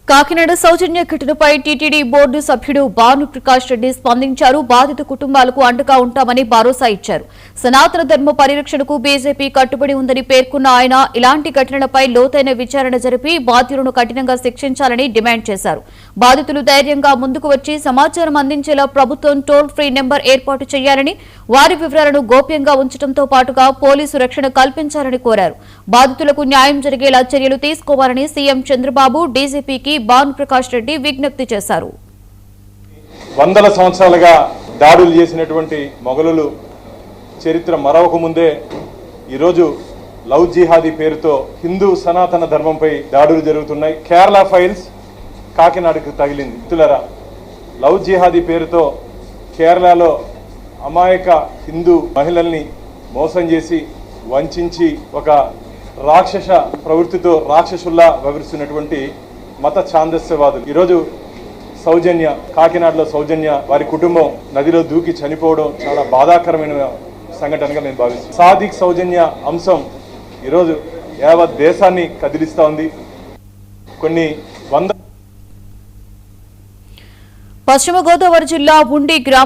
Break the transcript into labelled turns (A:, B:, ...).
A: కాకినాడ సౌజన్య ఘటనపై TTD board సభ్యుడు భానుప్రకాష్ రెడ్డి స్పందించారు. బాధిత కుటుంబాలకు అండగా ఉంటామని భరోసా ఇచ్చారు. సనాతన ధర్మ పరిరక్షణకు బీజేపీ కట్టుబడి ఉందని పేర్కొన్న ఆయన ఇలాంటి ఘటనలపై లోతైన విచారణ జరిపి బాధ్యులను కఠినంగా శిక్షించాలని డిమాండ్ చేశారు. బాధితులు ధైర్యంగా ముందుకు వచ్చి సమాచారం అందించేలా ప్రభుత్వం టోల్ ఫ్రీ నెంబర్ ఏర్పాటు చేయాలని, వారి వివరాలను గోప్యంగా ఉంచడంతో పాటుగా పోలీసు రక్షణ కల్పించాలని కోరారు. బాధితులకు న్యాయం జరిగేలా చర్యలు తీసుకోవాలని సీఎం చంద్రబాబు డీజీపీకి భానుప్రకాష్ రెడ్డి విజ్ఞప్తి చేశారు.
B: వందల సంవత్సరాలుగా దాడులు చేసినటువంటి మొఘలులు చరిత్ర మరవక ముందే ఈరోజు లవ్ జిహాదీ పేరుతో హిందూ సనాతన ధర్మంపై దాడులు జరుగుతున్నాయి. కేరళ ఫైల్స్ కాకినాడకు తగిలింది. మిత్రులారా, లవ్ జిహాదీ పేరుతో కేరళలో అమాయక హిందూ మహిళల్ని మోసం చేసి వంచి ఒక రాక్షస ప్రవృత్తితో రాక్షసుల్లా వ్యవహరిస్తున్నటువంటి మత ఛాందస్యవాదులు ఈరోజు సౌజన్య, కాకినాడలో సౌజన్య వారి కుటుంబం నదిలో దూకి చనిపోవడం చాలా బాధాకరమైన సంఘటనగా నేను భావిస్తున్నాను. సాదిక్ సౌజన్య అంశం ఈరోజు యావత్ దేశాన్ని కదిలిస్తూ ఉంది. కొన్ని వంద
A: పశ్చిమ గోదావరి జిల్లా ఉండి గ్రామం